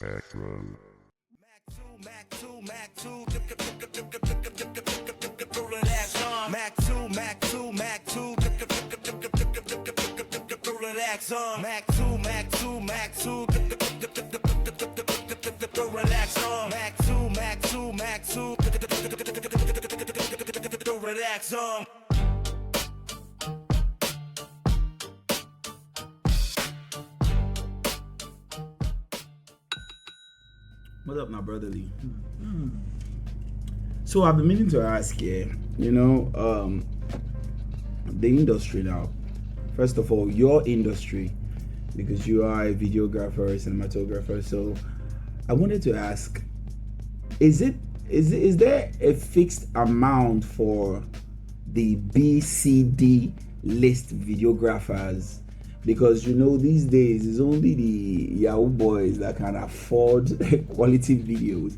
Spectrum. Mack 2, Mack 2, relax on. Mack 2, Mack 2, Mack 2, relax on. Mack 2, Mack 2, Mack 2, relax on. Mack 2, Mack 2, Mack 2, relax on. What up, my brotherly? So I've been meaning to ask you, the industry now. First of all, your industry, because you are a videographer, a cinematographer. So I wanted to ask, is there a fixed amount for the BCD list videographers? Because these days it's only the Yahoo boys that can afford quality videos.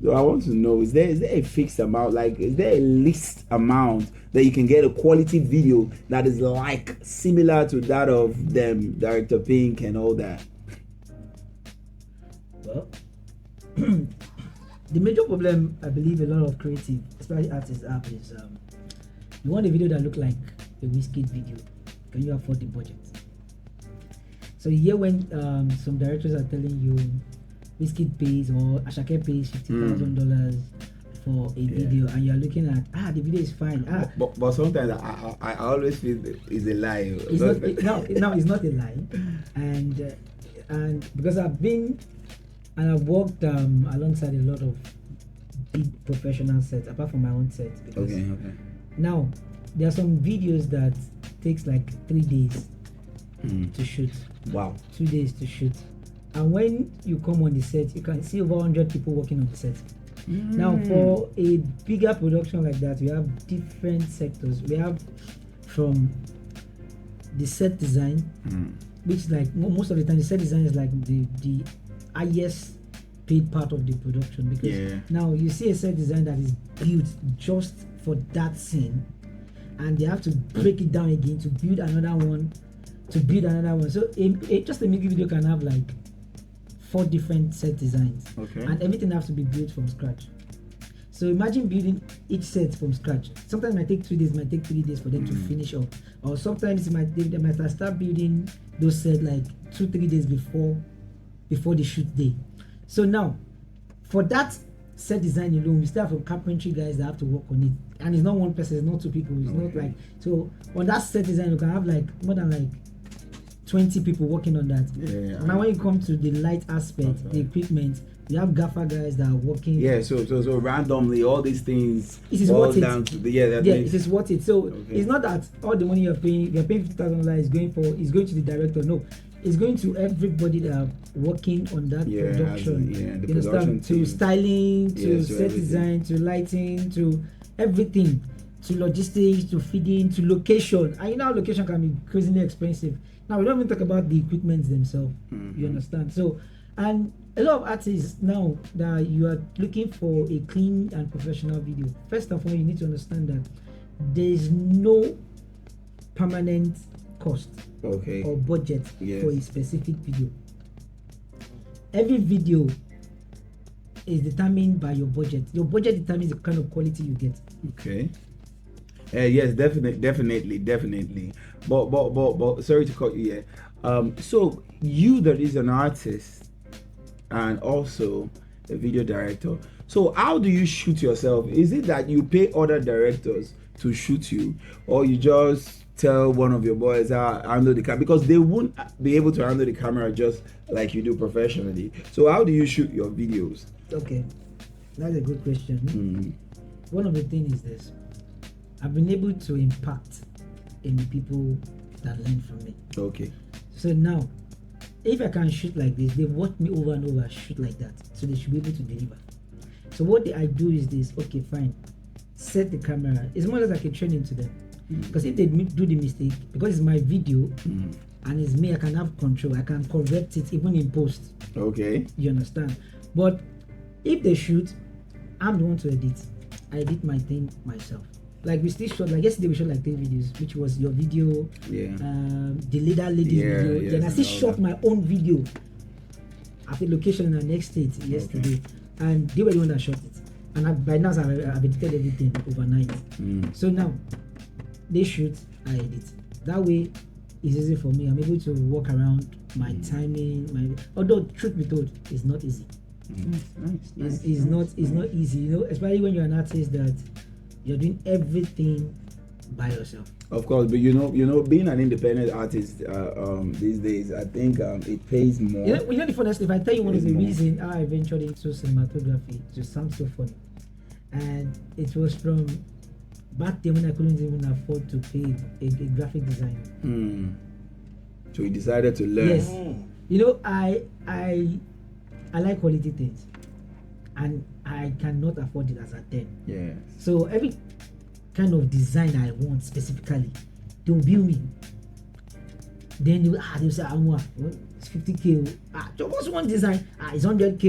So I want to know, is there a fixed amount? Like, is there a list amount that you can get a quality video that is like similar to that of them, Director Pink and all that? Well, the major problem I believe a lot of creative, especially artists, have is you want a video that look like a Whiskey video. Can you afford the budget? So here when some directors are telling you Whiskey pays or Ashake pays $50,000 for a video, and you're looking at the video is fine. But sometimes I always feel it's a lie. It's not it's not a lie, and because I've been and I've worked alongside a lot of big professional sets apart from my own set. Okay. Now there are some videos that takes like 3 days to shoot. Wow. 2 days to shoot, and when you come on the set, you can see over 100 people working on the set. Now, for a bigger production like that, we have different sectors. We have from the set design, which like most of the time the set design is like the highest paid part of the production, because now you see a set design that is built just for that scene, and they have to break it down again to build another one. So just a music video can have like 4 different set designs, and everything has to be built from scratch. So imagine building each set from scratch. Sometimes it might take 2 days, might take 3 days for them to finish up, or sometimes they might start building those sets like 2-3 days before the shoot day. So now, for that set design alone, we start from carpentry guys that have to work on it, and it's not one person, it's not 2 people, it's not like, so on that set design you can have like more than like 20 people working on that. Now when you come to the light aspect, the equipment, you have gaffer guys that are working. So randomly all these things, it is worth it. It is worth it. So it's not that all the money you're paying $50,000 is going to the director. No, it's going to everybody that are working on that production. The you understand? To styling, to set design, to lighting, to everything, to logistics, to feeding, to location. And location can be crazily expensive. Now we don't even talk about the equipment themselves. You understand? So, and a lot of artists now that you are looking for a clean and professional video, first of all you need to understand that there is no permanent cost or budget for a specific video. Every video is determined by your budget. Your budget determines the kind of quality you get. Yes, definitely. But sorry to cut you here. So you that is an artist and also a video director. So how do you shoot yourself? Is it that you pay other directors to shoot you, or you just tell one of your boys handle the camera, because they won't be able to handle the camera just like you do professionally? So how do you shoot your videos? Okay, that's a good question. One of the things is this: I've been able to impact in the people that learn from me. So now, if I can shoot like this, they watch me over and over shoot like that, so they should be able to deliver. So what I do is this: okay, fine, set the camera. It's more like a training to them, because if they do the mistake, because it's my video and it's me, I can have control. I can correct it even in post. You understand? But if they shoot, I'm the one to edit. I edit my thing myself. Like we still shot, like yesterday we shot like 3 videos, which was your video, the leader ladies video. Then I still shot my own video. at a location in the next state yesterday, and they were the one that shot it. And by now I've edited everything overnight. So now they shoot, I edit. That way it's easy for me. I'm able to work around my timing. Although truth be told, it's not easy. It's not easy, you know, especially when you're an artist that you're doing everything by yourself. Of course, but you know, being an independent artist these days, I think it pays more. You know the funniest, if I tell you one of the reasons I ventured into cinematography, it just sounds so funny, and it was from back then when I couldn't even afford to pay a graphic designer. So you decided to learn. Yes, you know, I like quality things, and I cannot afford it as a 10. Yeah. So every kind of design I want specifically, they'll bill me. Then they'll say, it's 50K. Just one design, it's 100K.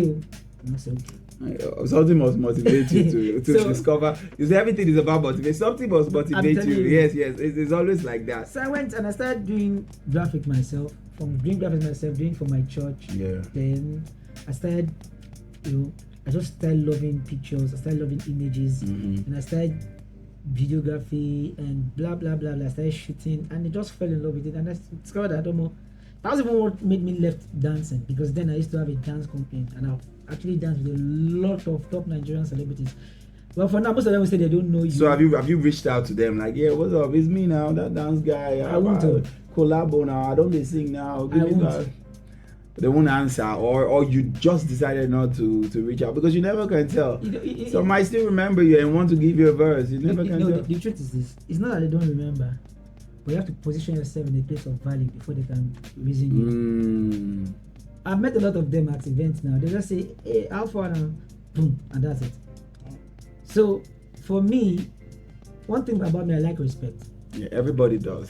And I say, okay. Something must motivate you to discover. You say everything is about motivation. Something must motivate you. Yes. It's always like that. So I went and I started doing graphic myself. From doing graphics myself, doing for my church. Yeah. Then I started, I just started loving pictures. I started loving images, and I started videography and blah blah blah blah. I started shooting, and I just fell in love with it. And I discovered that that was even what made me left dancing, because then I used to have a dance company, and I've actually danced with a lot of top Nigerian celebrities. Well, for now, most of them will say they don't know you. So have you reached out to them like, yeah, what's up? It's me now, that dance guy. I want to collabo now. I don't they sing now. I won't. They won't answer, or you just decided not to reach out, because you never can tell. Some might still remember you and want to give you a verse. You never can tell. The truth is this: it's not that they don't remember, but you have to position yourself in a place of value before they can reason you. I've met a lot of them at events now. They just say, "Hey, how far now?" Boom, and that's it. So for me, one thing about me, I like respect. Yeah, everybody does.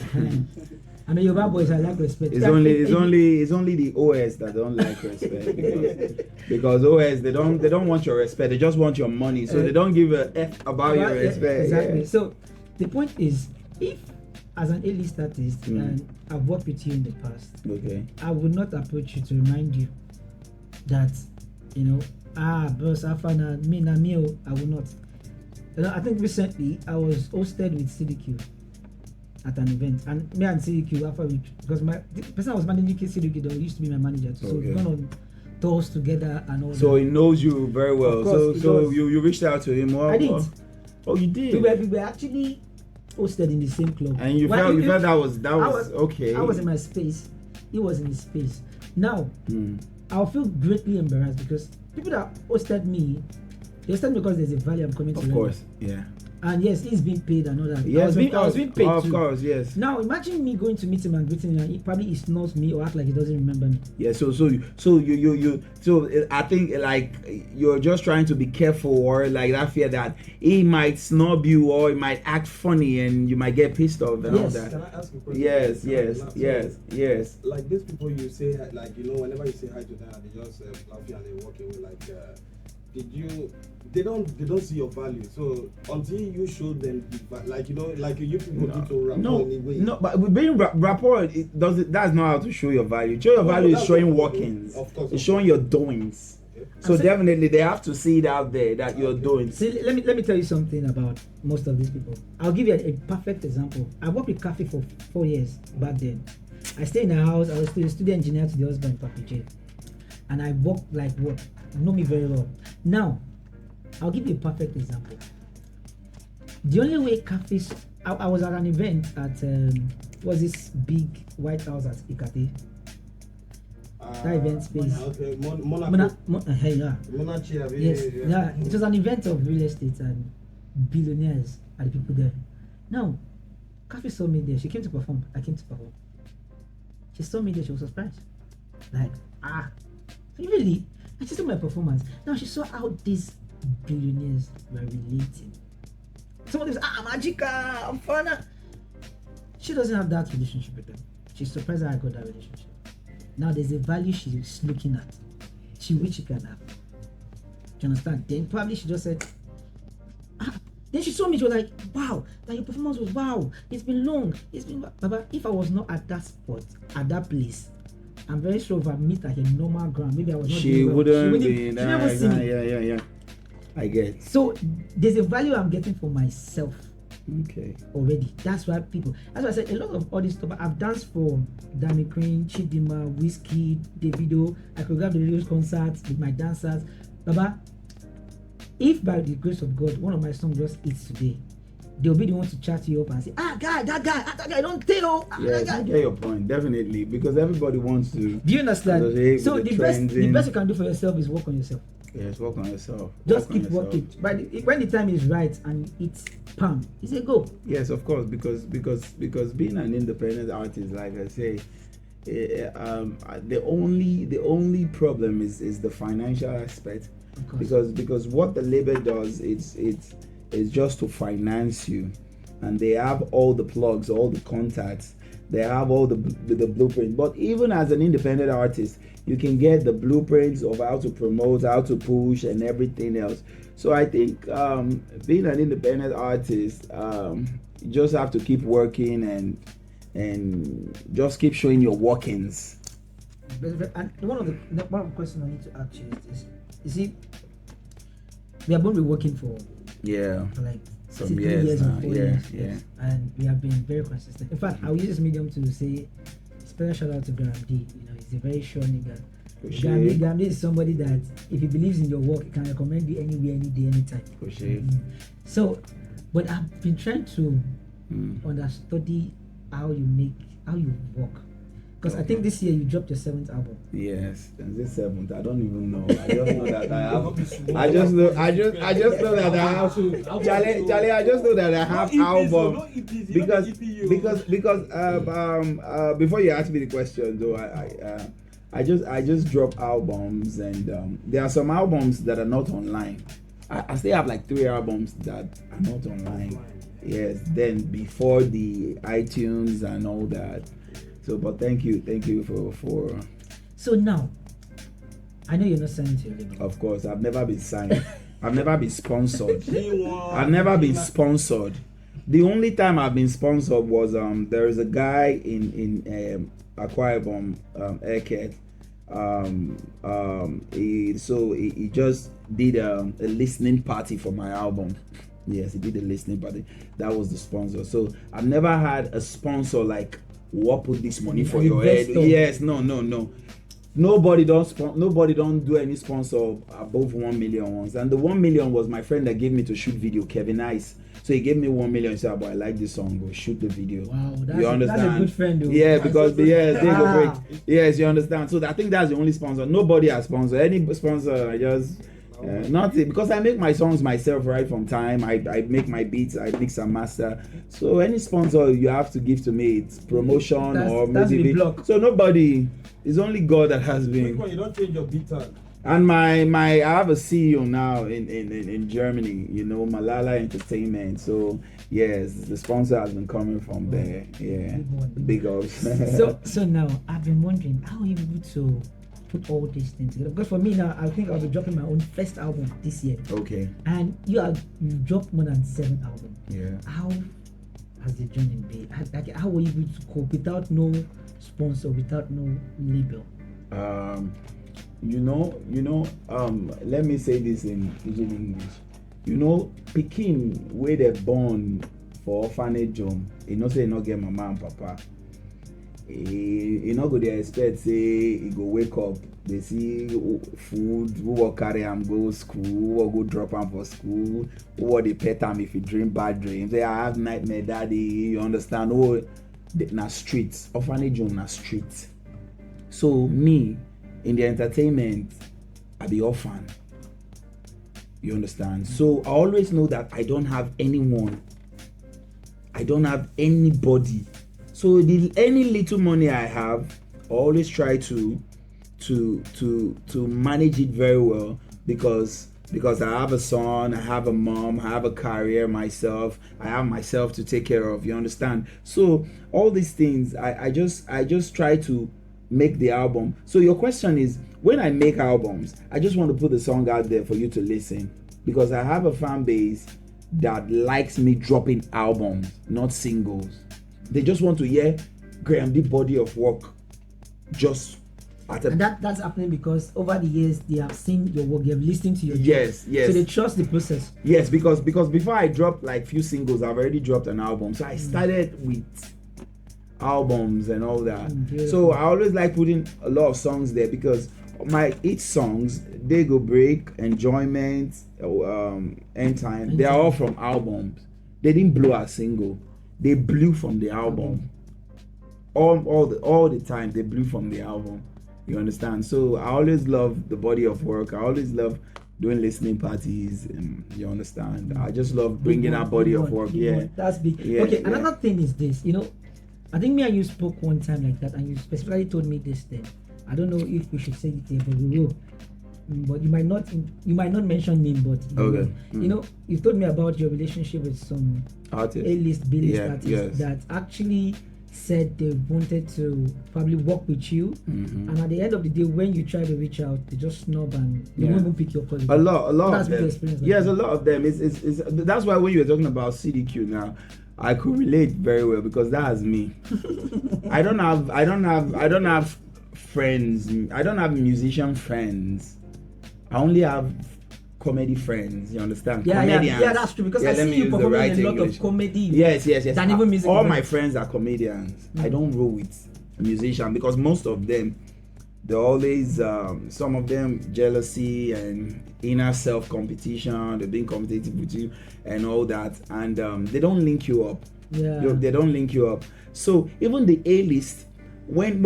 I mean, Yoruba boys, I like respect. It's only the OS that don't like respect, because OS they don't want your respect. They just want your money, so they don't give a f about your respect. Exactly. Yeah. So the point is, if as an A-list artist and I've worked with you in the past, I would not approach you to remind you that boss, I found me na me. I will not. I think recently I was hosted with CDQ at an event, and me and CDQ after because the person I was managing CDQ though used to be my manager too, so we've gone on tours together and all. So that. he knows you very well. So you reached out to him. I did. Oh, you did. We were actually hosted in the same club. And you felt that was okay. I was in my space. He was in his space. Now I'll feel greatly embarrassed because people that hosted me, they hosted me because there's a value I'm coming to. Of course, yeah. And yes, he's being paid and all that. Yes, I was being paid too. Of course, yes. Now imagine me going to meet him and greeting him, and he probably ignores me or act like he doesn't remember me. Yeah, so I think like you're just trying to be careful, or like that fear that he might snub you or he might act funny and you might get pissed off and all that. Can I ask a question? Yes. Like these people you say, like whenever you say hi to them, they just laugh you and they walk away. Like, did you? They don't see your value. So until you show them, like you people do to rapport anyway. No, but being rapport, that's not how to show your value. Show your value is showing workings. Of course, it's showing your doings. So definitely they have to see it out there that you're doing. See, let me tell you something about most of these people. I'll give you a perfect example. I worked with Cafe for 4 years back then. I stayed in a house. I was still a studio engineer to the husband, Papi J. And I worked like what? You know me very well. Now, I'll give you a perfect example. The only way cafes, I was at an event at was this big White House at Ikate. That event space. Yeah. It was an event of real estate and billionaires and the people there. Now, Cafe saw me there. She came to perform. I came to perform. She saw me there. She was surprised. Like, really? And she saw my performance. Now she saw how these billionaires were relating. Some of them say, Magikal, I'm fun. She doesn't have that relationship with them. She's surprised that I got that relationship. Now there's a value she's looking at. She wish she can have. Do you understand? Then probably she just said, then she saw me, she was like, wow, that your performance was wow. It's been long. It's been Baba, if I was not at that spot, at that place, I'm very sure if I meet like a normal ground, maybe I was not She doing well. wouldn't She be. never see me. Yeah. I get. So there's a value I'm getting for myself Okay. already. That's why people. That's why I said a lot of all this stuff. I've danced for Danny Queen, Chidima, Whiskey, Davido. I choreographed the videos concerts with my dancers. Baba, if by the grace of God one of my songs just hits today, they'll be the one to chat you up and say, that guy don't tell. Yes, I get your point, definitely, because everybody wants to. Do you understand? associate So with the trending. best you can do for yourself is work on yourself. Yes, work on yourself. Just Work on keep yourself. working. But when the time is right and it's palm, it's a go. Yes, of course, because being an independent artist, like I say, the only problem is the financial aspect, Of course. because what the label does, it's just to finance you, and they have all the plugs, all the contacts, they have all the blueprint. But even as an independent artist, you can get the blueprints of how to promote, how to push, and everything else. So I think being an independent artist, you just have to keep working and just keep showing your workings. And one of the questions I need to ask you is this: you see, we are going to be working for like Some 3 years years or now, 4 yeah, years, yeah. and we have been very consistent. In fact, I'll use this medium to say special shout out to Graham D. He's a very sure nigga. Graham D is somebody that if he believes in your work, he can recommend you anywhere, any day, anytime. So, but I've been trying to understudy how you work. Because I think this year you dropped your 7th album. Yes, and this 7th, I don't even know. I just know that I have. I just know that I have. Charlie, I just know that I have album. Because before you ask me the question though, I just drop albums, and there are some albums that are not online. I still have like 3 albums that are not online. Yes, then before the iTunes and all that. So, but thank you for. So now, I know you're not signed to your label. Of course, I've never been signed. I've never been sponsored. I've never been sponsored. The only time I've been sponsored was there is a guy in Akwa Ibom, Eket. He just did a listening party for my album. Yes, he did a listening party. That was the sponsor. So I've never had a sponsor like, what put this money for your head? Yes, no. Nobody don't do any sponsor above 1 million once. And the 1 million was my friend that gave me to shoot video, Kevin Ice. So he gave me 1 million. He said, "Boy, I like this song. Go shoot the video." Wow, you understand? That's a good friend, though. Yeah, because take a break. Yes, you understand. So I think that's the only sponsor. Nobody has sponsor. Any sponsor, I just nothing, because I make my songs myself right from time. I make my beats, I mix and master. So any sponsor you have to give to me, it's promotion or maybe. So nobody. It's only God that has been. You don't change your beat tag. And I have a CEO now in Germany, Malala Entertainment. So yes, the sponsor has been coming from there. Yeah, big ups. so now I've been wondering how you able to put all these things together. Because for me now, I think I'll be dropping my own first album this year. Okay. And you dropped more than 7 albums. Yeah. How has the journey been? How were you able to cope without no sponsor, without no label? Let me say this in English. Pikin where they born for orphanage home, say not get mama and papa. Not go dey expect say he go wake up, they see food, who will carry him go school, who will go drop him for school, who will they pet him if he dream bad dreams. Say I have nightmare, daddy. You understand? Na streets, orphanage home na street. So me, in the entertainment, I be orphan. You understand? So I always know that I don't have anyone. I don't have anybody. So any little money I have, I always try to manage it very well, because I have a son, I have a mom, I have a career myself, I have myself to take care of. You understand? So all these things, I just try to make the album. So your question is, when I make albums, I just want to put the song out there for you to listen, because I have a fan base that likes me dropping albums, not singles. They just want to hear Graham D body of work just And that's happening because over the years they have seen your work, they have listened to your Yes, job. yes. So they trust the process. Yes, because before I dropped like few singles, I've already dropped an album. So I started with albums and all that. So I always like putting a lot of songs there because my each songs, They Go Break, Enjoyment, End Time, they are all from albums. They didn't blow a single. They blew from the album. All the time they blew from the album. You understand? So I always love the body of work. I always love doing listening parties, and you understand. I just love bringing that body of work. Yeah, that's big. Yeah, Okay, yeah. another thing is this. You know, I think me and you spoke one time like that, and you specifically told me this thing. I don't know if we should say it here, but we will. But you might not mention name, but Okay. You know, you told me about your relationship with some Artist. A-list, B-list Yeah, artists yes. that actually said they wanted to probably work with you, and at the end of the day, when you try to reach out, they just snub and they won't even pick your call. A lot That's of been them. experience. Yes, a lot of them. It's that's why when you were talking about CDQ now, I could relate very well because that's me. I don't have friends. I don't have musician friends. I only have comedy friends. You understand? Comedians. Yeah, that's true. Because I let see me you use the performing right a lot English. of comedy. Yes. Than even music. All events. my friends are comedians. I don't roll with musicians because most of them, they're always some of them jealousy and inner self competition. They're being competitive with you and all that, and they don't link you up. Yeah. They don't link you up. So even the A-list, when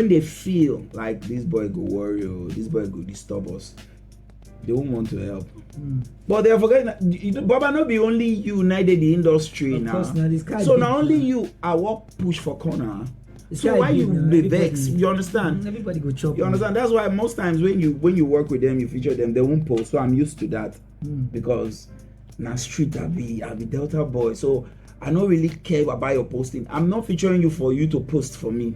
they feel like this boy go worry or this boy go disturb us, they won't want to help. But they're forgetting Baba not be only you united the industry Of now. course, now this guy So big, not only man. you are what push for corner. This So guy why big you now, be everybody- vexed? You understand? Everybody go chop. You understand? That's why most times when you work with them, you feature them, they won't post. So I'm used to that because now street I be Delta boy. So I don't really care about your posting. I'm not featuring you for you to post for me.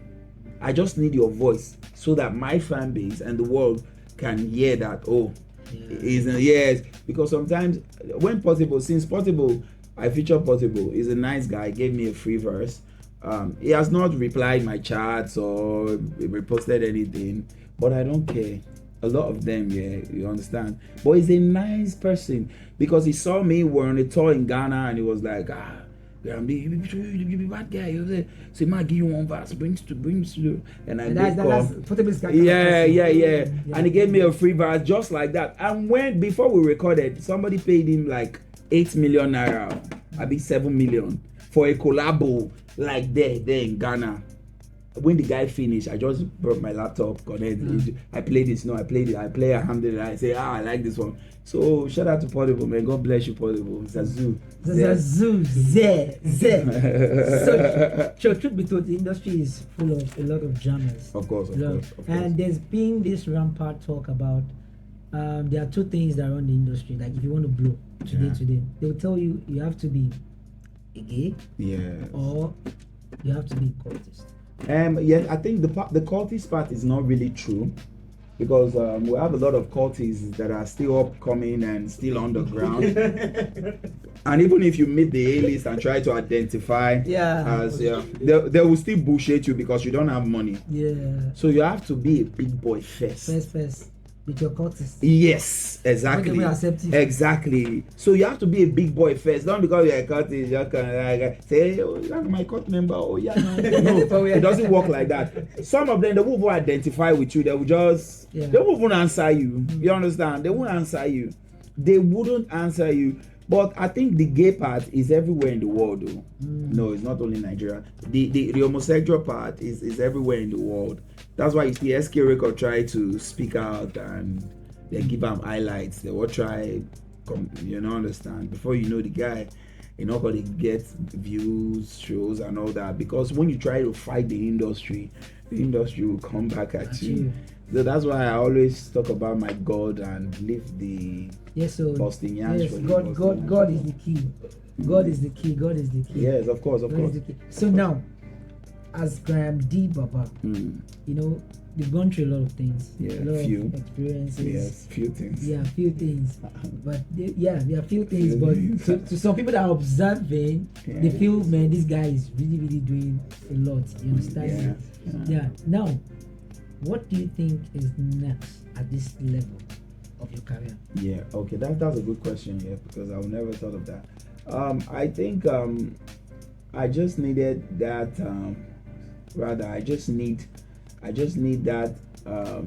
I just need your voice so that my fan base and the world can hear that. Oh, yes. Because sometimes when possible, since Possible, I feature Possible. He's a nice guy. Gave me a free verse. He has not replied my chats or reposted anything, but I don't care. A lot of them, yeah, you understand. But he's a nice person because he saw me. We're on a tour in Ghana, and he was like, you be bad guy. You say, "Mack, give you one verse, brings to," and I did come. Yeah. And he gave me a free verse just like that. And before we recorded, somebody paid him like 8 million naira, I think 7 million for a collabo like there in Ghana. When the guy finished, I just brought my laptop, connected. I played it. I play Alhamdulillah. I say, I like this one. So shout out to Portable, man. God bless you, Portable. Zazu. So truth be told, the industry is full of a lot of jammers. Of course. And there's been this rampart talk about there are two things that run the industry. Like if you want to blow today, they will tell you have to be a gay, or you have to be a cultist. I think the cultist part is not really true because we have a lot of cultists that are still upcoming and still underground. And even if you meet the A-list and try to identify they will still bullshit you because you don't have money. So you have to be a big boy first. With your cultist. Yes, exactly. When they will accept you. Exactly. So you have to be a big boy first. Don't because you're a cultist, you can say, "Oh, you're my cult member." Oh, yeah. No, it doesn't work like that. Some of them, they won't even identify with you. They will just, they won't even answer you. You understand? They won't answer you. They wouldn't answer you. But I think the gay part is everywhere in the world, though. No, it's not only Nigeria. The homosexual part is everywhere in the world. That's why you see SK Record try to speak out and they give them highlights. They will try, understand. Before you know the guy, you're not going to get views, shows, and all that. Because when you try to fight the industry will come back at you. So that's why I always talk about my God and leave the Boston Yans. Yes, God is the key. God is the key. Yes, of course. So now, as Graham D. Baba, you've gone through a lot of things. Yeah, a lot few of experiences. Yes, few things. Yeah, few things. But there are few things. But to some people that are observing, they feel, man, this guy is really, really doing a lot. You understand? Yeah. Now, what do you think is next at this level of your career? Yeah, okay, that's a good question, yeah, because I've never thought of that. I think I just needed that. Rather, I just need that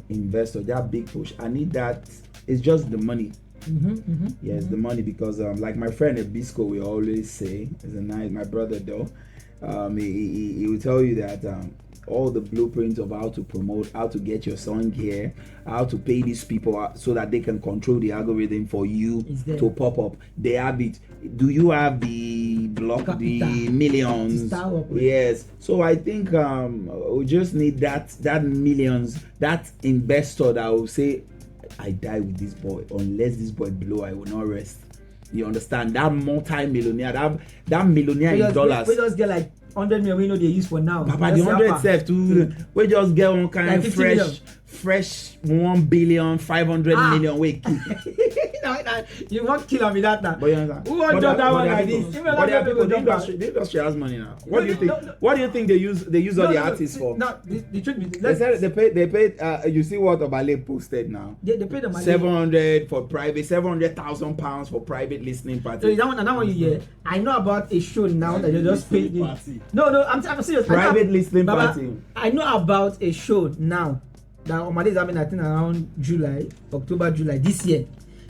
investor, that big push. I need that. It's just the money. Yes, the money, because like my friend Ebisco will always say, is a nice my brother though. He will tell you that all the blueprints of how to promote, how to get your song here, how to pay these people so that they can control the algorithm for you to pop up. They have it. Do you have the block, the millions? Yes. So I think we just need that millions, that investor that will say, I die with this boy. Unless this boy blow, I will not rest. You understand? That multi-millionaire, that millionaire in dollars. We just get like 100 million we know they use for now. Papa, the 100 self too. We just get one kind like of fresh 1 billion 500 million wait. You won't kill me that now. But you understand? Who won't jump that one like this? The industry has money now. What do you think? What do you think they use all the artists for? No, the truth be, they paid. You see what Obale posted now? They paid the money. 700 for private, 700,000 pounds for private listening party. So that one you hear. I know about a show now that they just paid. No, I'm serious. Private listening party. I know about a show now that Omade is having, I think around October, July this year.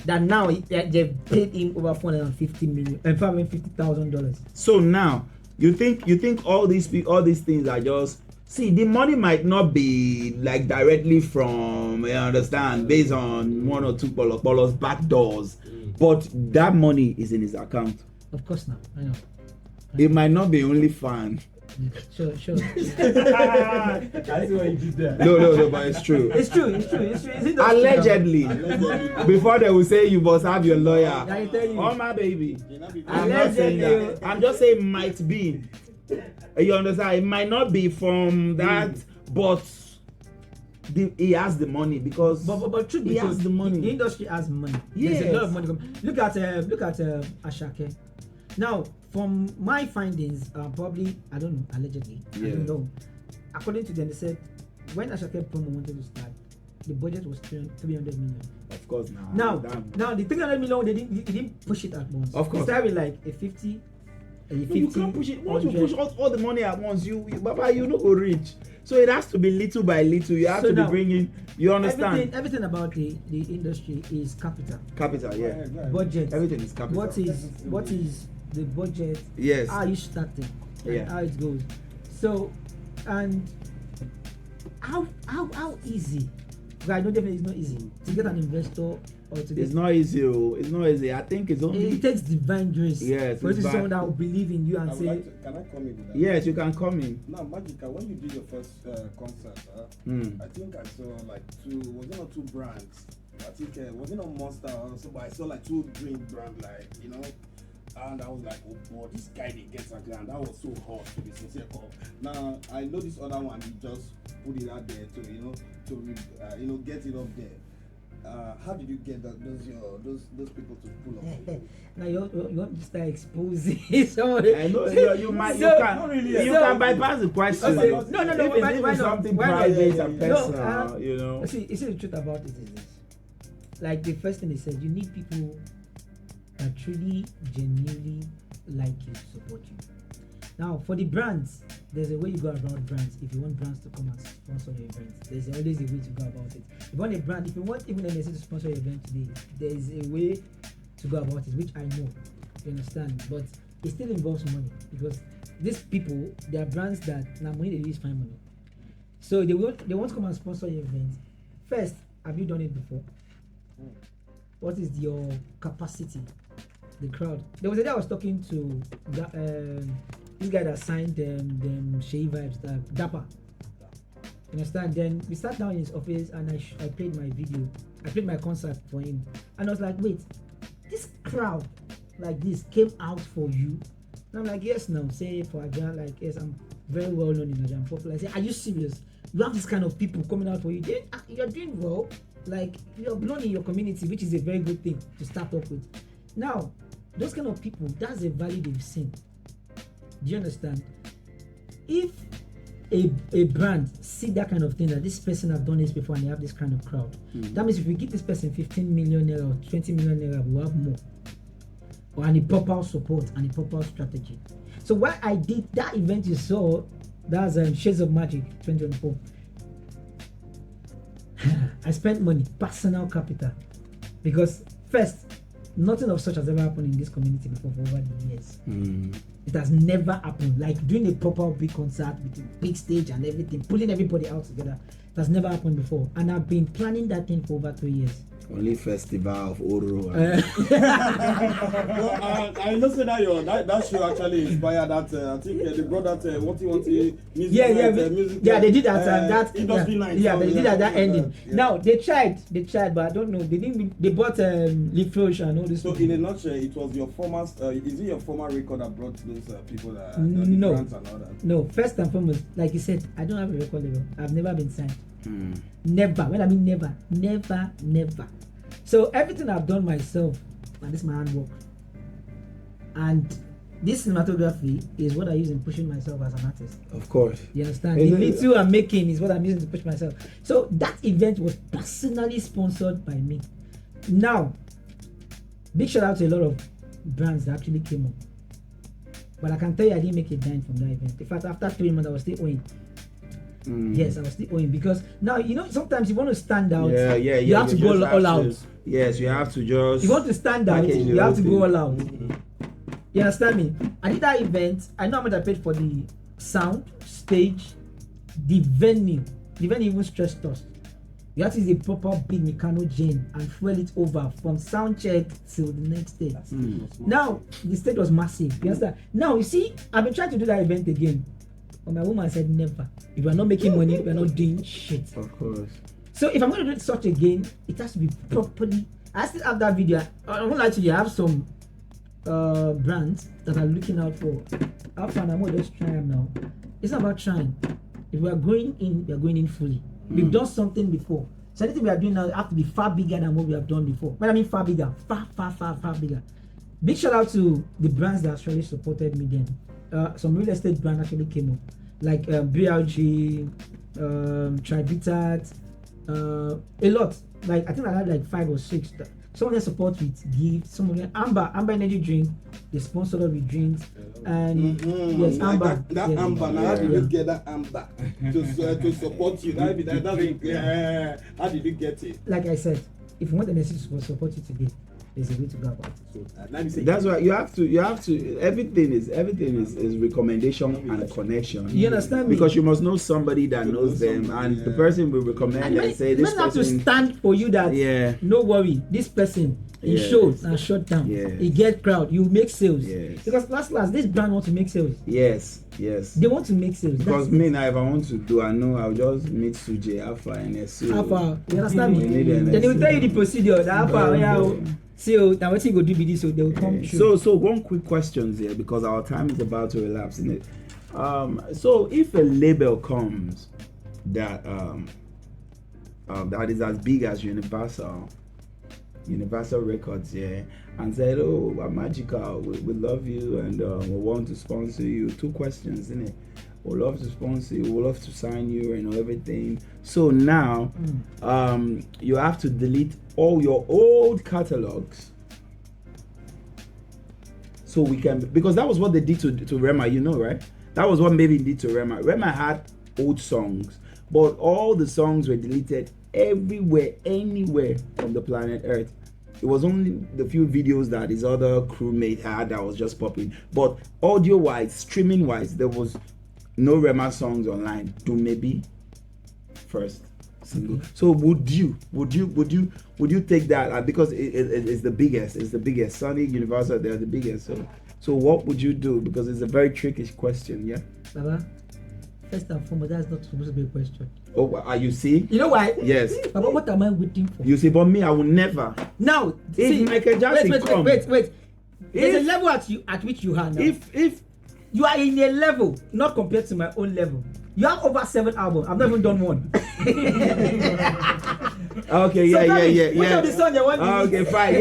That now they've paid him over $450,000. So now you think all these things are just, see, the money might not be like directly from, you understand, based on one or two Polo's back doors, but that money is in his account. Of course not. I know. It might not be only fan. Sure. I see what you did there. No, but it's true. It's true. Allegedly. Before they will say you must have your lawyer. I tell you. Oh my baby. I'm Allegedly. not saying that. I'm just saying might be. You understand? It might not be from that, but he has the money because. But truth he has the money. The industry has money. Yes. There's a lot of money coming. Look at Ashake. Now, from my findings, probably, I don't know, allegedly, I don't know. According to them, they said when Ashake promo wanted to start, the budget was 300 million. Of course, now the 300 million, they didn't push it at once. Of course. It started with like a 50. You can't push it. Once you push all the money at once, Baba, you no go reach. So it has to be little by little. You have to be bringing. You understand? Everything about the industry is capital. Capital, yeah. Budget. Everything is capital. What is the budget? Yes. How you starting? Yeah. How it goes. So, and how easy? Because I know definitely it's not easy to get an investor or to get. It's not easy. It's not easy. I think it's only. It takes divine grace. Yes. For someone that will believe in you and say. Can I come in with that? Yes, you can come in. Now, Magikal, when you did your first concert, I think I saw like was it not two brands? I think was it not Monster or so, but I saw like two drink brands, like, you know. And I was like, oh boy, this guy they get a grand. That was so hot, to be sincere. Now I know this other one, he just put it out there to get it up there. How did you get those people to pull up? Now you want to start exposing somebody. I know you can bypass the question. No. If it's something private and personal, you know. See, the truth about it is this. Like the first thing they said, you need people that truly, genuinely like you, support you. Now, for the brands, there's a way you go about brands. If you want brands to come and sponsor your event, there's always a way to go about it. If you want a brand, if you want even MSC to sponsor your event today, there is a way to go about it, which I know. You understand? But it still involves money because these people, they are brands that now money they use find money. So they want to come and sponsor your event. First, have you done it before? What is your capacity? The crowd. There was a day I was talking to this guy that signed them Shea Vibes, Dapper. You understand? Then we sat down in his office and I played my video. I played my concert for him. And I was like, wait, this crowd like this came out for you? And I'm like, yes, now. Say for Ajan, like, yes, I'm very well known in Ajan. Popular. I say, are you serious? You have this kind of people coming out for you. You're doing well. Like, you're known in your community, which is a very good thing to start off with. Now, those kind of people, that's a value they've seen. Do you understand? If a brand see that kind of thing, that this person have done this before and they have this kind of crowd, that means if we give this person 15 million naira or 20 million naira, we'll have more. Or and a proper support and a proper strategy. So why I did that event you saw, that's Shades of Magic 2024. I spent money, personal capital, because first, nothing of such has ever happened in this community before for over the years. It has never happened. Like doing a proper big concert with a big stage and everything, pulling everybody out together. It has never happened before. And I've been planning that thing for over 2 years. Only festival of Oro. I know say that show actually inspired that. I think they brought that what you want to music. Yeah, they did that. That industry night. Yeah, they did that ending. Yeah. Now they tried, but I don't know. They didn't. They bought Lifrosh and all this. So in a nutshell, it was your former. Is it your former record that brought those people that No. grants and all that? No, first and foremost, like you said, I don't have a record label. I've never been signed. Never. When I mean never. So everything I've done myself, and this is my handwork. And this cinematography is what I use in pushing myself as an artist. Of course. You understand? The little I'm making is what I'm using to push myself. So that event was personally sponsored by me. Now, big shout out to a lot of brands that actually came up. But I can tell you I didn't make a dime from that event. In fact, after 3 months, I was still owing. Yes, I was still owing, because now sometimes you want to stand out. You have to go all out. Yes, you have to just. You want to stand out, you have to go all out. You understand me? I did that event. I know how much I paid for the sound, stage, the venue. The venue even stressed us. You have to use a proper big Meccano gen and fuel it over from sound check till the next day. Now the stage was massive. You understand? Now you see, I've been trying to do that event again. But my woman said never. If we're not making money, we're not doing shit. Of course. So if I'm going to do such again, it has to be properly. I still have that video. I won't lie to you. I have some brands that are looking out for. After I'm going to just try them now. It's not about trying. If we are going in, we are going in fully. We've done something before. So anything we are doing now have to be far bigger than what we have done before. When I mean far bigger, far bigger. Big shout out to the brands that actually supported me then. Some real estate brand actually came up, like BLG, Tribitat, a lot. Like I think I had like 5 or 6. Some of them support with gifts. Some of them Amber Energy drink. They sponsored us with drinks. And yes, Amber. That yes. Amber. Now how did you get that Amber to support you? How did you get it? Like I said, if you want the message to support you today, there's a way to go about it. So let me say that's why you have to. Everything is recommendation and connection. You understand me? Because you must know somebody that knows them, and the person will recommend and say this person have to stand for you. That no worry, this person he showed and shut down. He get crowd. You make sales. Because last this brand want to make sales. Yes. They want to make sales. Because me now, if I want to do, I know I'll just meet Suje Alpha and SU. Alpha, you understand me? Then they will tell you the procedure. The Alpha, so now what you go do with this, so they will come through. So one quick question here, because our time is about to elapse in it. So if a label comes that that is as big as Universal Records here, and said, "Oh, Magikal, we love you and we want to sponsor you." 2 questions, isn't it? We love to sponsor you, we love to sign you, and everything. So now, you have to delete all your old catalogs, so we can, because that was what they did to Rema, right? That was what maybe did to Rema. Rema had old songs, but all the songs were deleted everywhere, anywhere from the planet Earth. It was only the few videos that his other crewmate had that was just popping. But audio-wise, streaming-wise, there was no Rema songs online. Do maybe first single. So would you take that because it's the biggest? It's the biggest. Sonic, Universal, they're the biggest. So what would you do? Because it's a very tricky question. Yeah. Baba, first and foremost, that's not supposed to be a question. Oh, you see? You know why? Yes. Baba, what am I waiting for? You see, but me, I will never. Now, if Michael Jackson come, wait. There's a level at which you are now. If you are in a level not compared to my own level. You have over 7 albums. I've not even done one. Okay, yeah. Which of the song you want? Okay, fine.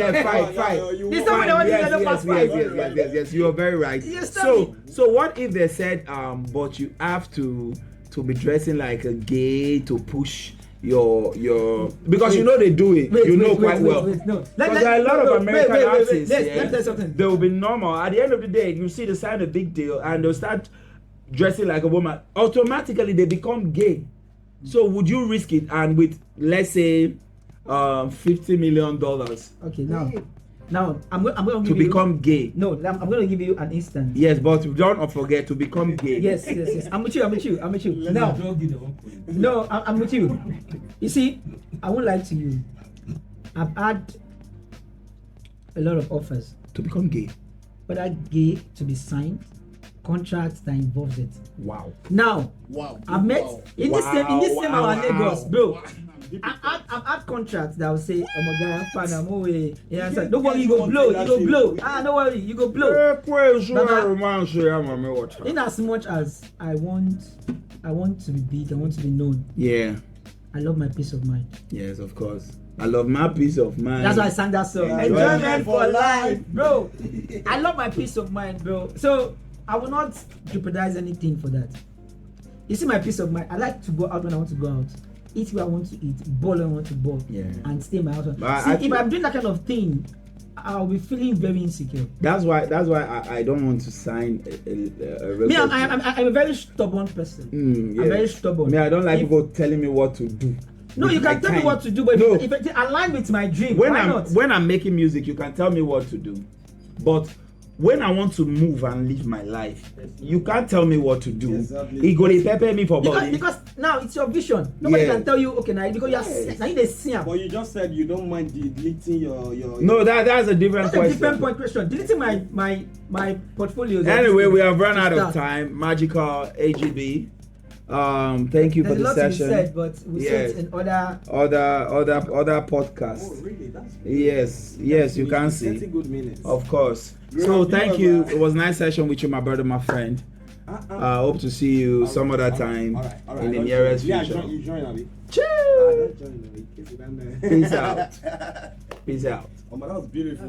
This song I want to the first 5. Yes. You are very right. So what if they said, but you have to to be dressing like a gay to push your because you know they do it. You know quite well. No. Because there are a lot of American artists. Let me tell you something. They will be normal. At the end of the day, you see they sign a big deal and they'll start dressing like a woman. Automatically, they become gay. So would you risk it? And with, let's say, $50 million. Okay, now I'm going to to become gay. No, I'm going to give you an instance. Yes, but don't forget to become gay. Yes. I'm with you. Now, no, I'm with you. You see, I won't lie to you. I've had a lot of offers. To become gay. But that gay to be signed, contracts that involves it. Wow. Now, I've met in this same our Lagos, bro. Wow. I've had contracts that will say, "Oh my God, I'm away." Yeah, I said, "Don't worry, you go blow. Don't worry, you go blow." In as much as I want to be big, I want to be known. Yeah. I love my peace of mind. Yes, of course. I love my peace of mind. That's why I sang that song. Enjoyment for life, bro. I love my peace of mind, bro. So I will not jeopardize anything for that. You see, my peace of mind. I like to go out when I want to go out. Eat where I want to eat, ball when I want to ball, and stay in my house. See, if I'm doing that kind of thing, I'll be feeling very insecure. That's why I don't want to sign a record. Me, I'm a very stubborn person. I'm very stubborn. Me, I don't like people telling me what to do. No, you can tell me what to do, but if it aligns with my dream, why not? When I'm making music, you can tell me what to do, but when I want to move and live my life, you can't tell me what to do. Exactly. It go to prepare me for body. Because now it's your vision. Nobody can tell you, okay, now because you're the same. But you just said you don't mind deleting your No, that's a different question. That's a different point question. Deleting my portfolio. Anyway, we have run out of time. Magikal, AGB. Thank you for the session. Said, but we said in other podcasts. Oh, really? That's Yes, you can see. Good minutes. Of course. So thank you. It was a nice session with you, my brother, my friend. Hope to see you some other time in the nearest future. You join, Abi. Peace out. Peace out. Oh, that was beautiful.